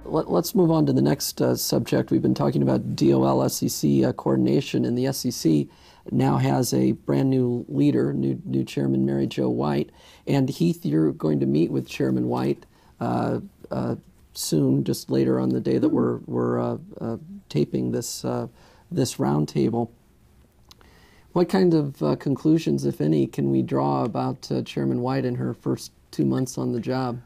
Let's move on to the next subject. We've been talking about DOL-SEC coordination, and the SEC now has a brand new leader, new chairman, Mary Jo White. And Heath, you're going to meet with Chairman White soon, just later on the day that we're taping this roundtable. What kind of conclusions, if any, can we draw about Chairman White in her first 2 months on the job?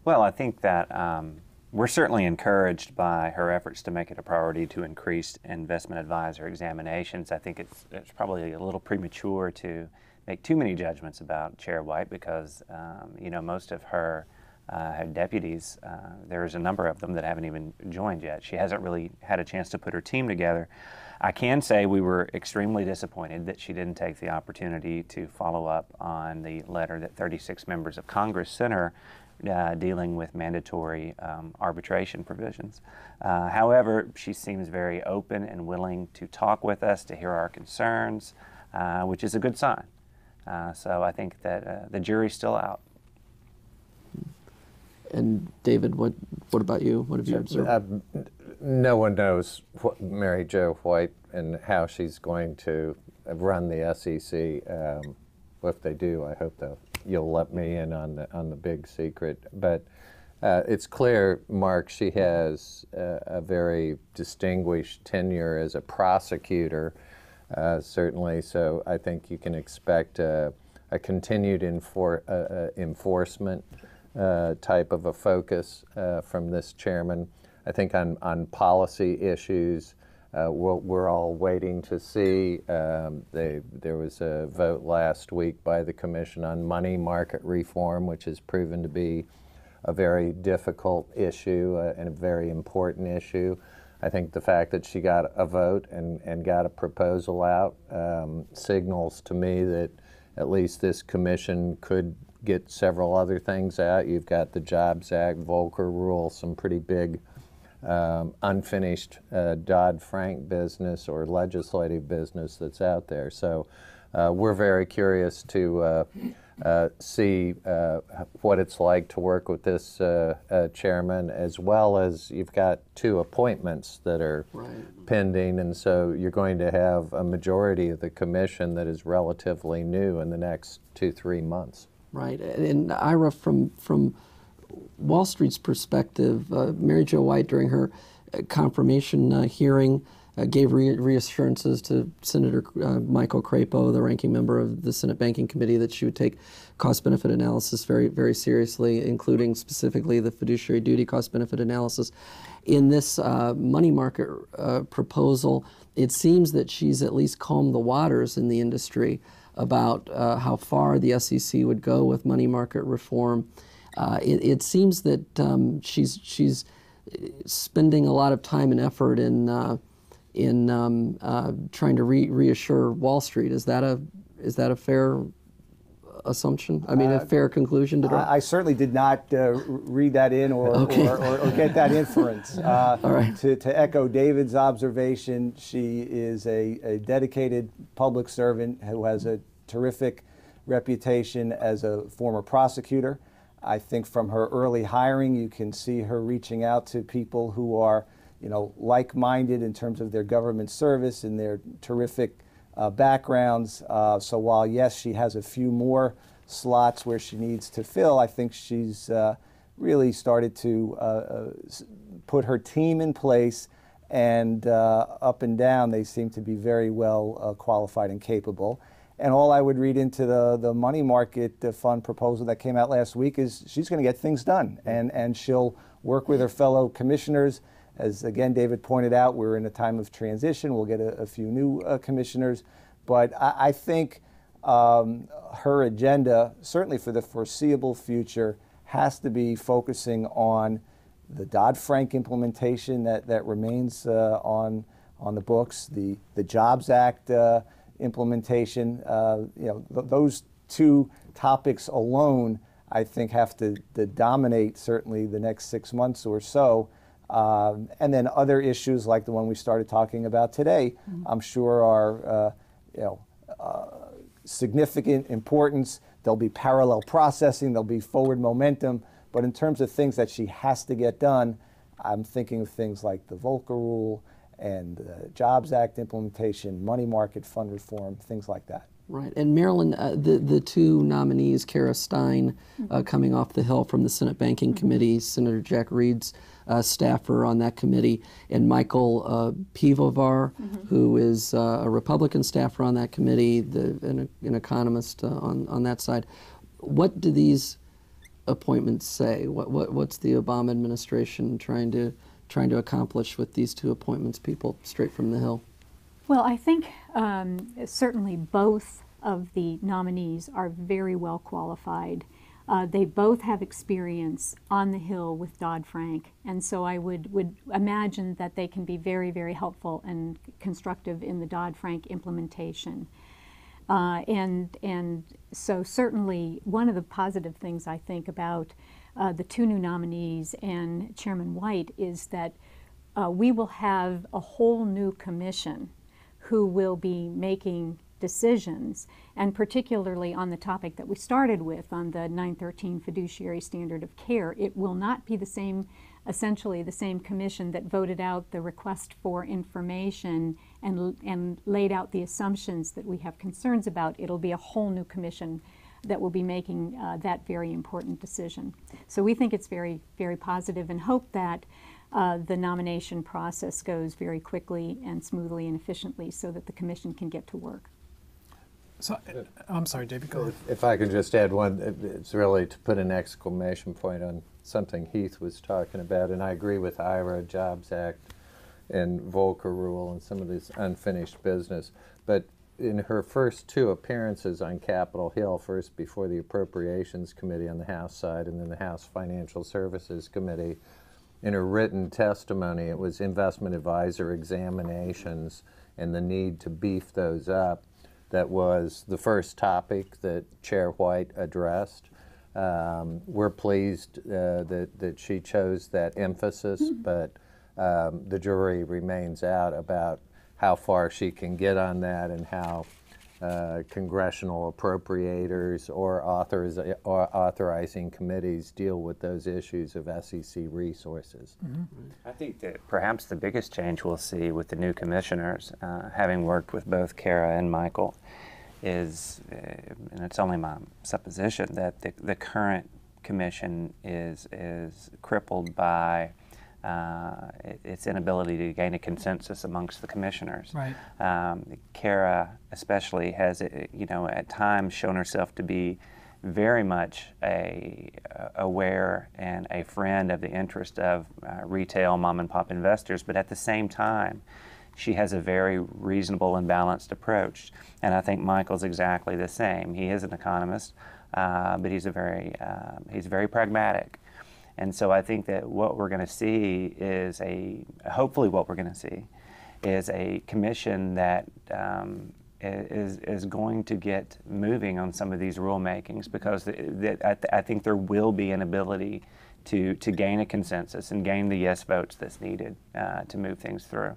Well, I think that we're certainly encouraged by her efforts to make it a priority to increase investment advisor examinations. I think it's probably a little premature to make too many judgments about Chair White because, most of her deputies, there's a number of them that haven't even joined yet. She hasn't really had a chance to put her team together. I can say we were extremely disappointed that she didn't take the opportunity to follow up on the letter that 36 members of Congress sent her dealing with mandatory arbitration provisions. However, she seems very open and willing to talk with us, to hear our concerns, which is a good sign. So I think that the jury's still out. And David, what about you? What have you observed? No one knows Mary Jo White and how she's going to run the SEC. If they do, I hope you'll let me in on the big secret. But it's clear, Mark, she has a very distinguished tenure as a prosecutor, certainly. So I think you can expect a continued enforcement type of a focus from this chairman. I think on policy issues, we're all waiting to see. There was a vote last week by the Commission on money market reform, which has proven to be a very difficult issue and a very important issue. I think the fact that she got a vote and got a proposal out signals to me that at least this commission could get several other things out. You've got the Jobs Act, Volcker Rule, some pretty big unfinished Dodd-Frank business or legislative business that's out there. So we're very curious to see what it's like to work with this chairman, as well as you've got 2 appointments that are pending, and so you're going to have a majority of the commission that is relatively new in the next 2-3 months. Right, and Ira, from Wall Street's perspective, Mary Jo White, during her confirmation hearing, gave reassurances to Senator Michael Crapo, the ranking member of the Senate Banking Committee, that she would take cost-benefit analysis very, very seriously, including specifically the fiduciary duty cost-benefit analysis. In this money market proposal, it seems that she's at least calmed the waters in the industry about how far the SEC would go with money market reform. It seems that she's spending a lot of time and effort in trying to reassure Wall Street. Is that a fair assumption? I mean, a fair conclusion to draw? I certainly did not read that in or get that inference. All right. To echo David's observation, she is a dedicated public servant who has a terrific reputation as a former prosecutor. I think from her early hiring, you can see her reaching out to people who are, like-minded in terms of their government service and their terrific backgrounds. So while, yes, she has a few more slots where she needs to fill, I think she's really started to put her team in place, and up and down, they seem to be very well qualified and capable. And all I would read into the money market fund proposal that came out last week is she's going to get things done, and she'll work with her fellow commissioners. As again, David pointed out, we're in a time of transition. We'll get a few new commissioners. But I think her agenda, certainly for the foreseeable future, has to be focusing on the Dodd-Frank implementation that remains on the books, the Jobs Act implementation. Those 2 topics alone, I think, have to dominate certainly the next 6 months or so. And then other issues like the one we started talking about today, I'm sure are significant importance. There'll be parallel processing, there'll be forward momentum. But in terms of things that she has to get done, I'm thinking of things like the Volcker Rule and the Jobs Act implementation, money market fund reform, things like that. Right. And Marilyn, the two nominees, Kara Stein, coming off the Hill from the Senate Banking Committee, Senator Jack Reed's staffer on that committee, and Michael Pivovar, who is a Republican staffer on that committee, an economist on that side. What do these appointments say? What's the Obama administration trying to accomplish with these two appointments, people straight from the Hill? Well, I think certainly both of the nominees are very well qualified. They both have experience on the Hill with Dodd-Frank, and so I would imagine that they can be very, very helpful and constructive in the Dodd-Frank implementation. And so certainly one of the positive things I think about the two new nominees and Chairman White is that we will have a whole new commission who will be making decisions, and particularly on the topic that we started with, on the 913 fiduciary standard of care. It will not be the same, essentially the same commission that voted out the request for information and laid out the assumptions that we have concerns about. It'll be a whole new commission that will be making that very important decision. So we think it's very, very positive, and hope that the nomination process goes very quickly and smoothly and efficiently so that the commission can get to work. So, I'm sorry, David, go ahead. If I could just add one, it's really to put an exclamation point on something Heath was talking about, and I agree with IRA, Jobs Act, and Volcker Rule, and some of this unfinished business. But in her first two appearances on Capitol Hill, first before the Appropriations Committee on the House side and then the House Financial Services Committee, in her written testimony, it was investment advisor examinations and the need to beef those up. That was the first topic that Chair White addressed. We're pleased that she chose that emphasis, but the jury remains out about how far she can get on that and how congressional appropriators or authorizing committees deal with those issues of SEC resources. I think that perhaps the biggest change we'll see with the new commissioners, having worked with both Kara and Michael, is, and it's only my supposition, that the current commission is crippled by its inability to gain a consensus amongst the commissioners. Right. Kara especially has, at times shown herself to be very much aware and a friend of the interest of retail mom and pop investors, but at the same time, she has a very reasonable and balanced approach. And I think Michael's exactly the same. He is an economist, but he's very pragmatic. And so I think that what we're going to see is hopefully what we're going to see is a commission that is going to get moving on some of these rulemakings, because I think there will be an ability to gain a consensus and gain the yes votes that's needed to move things through.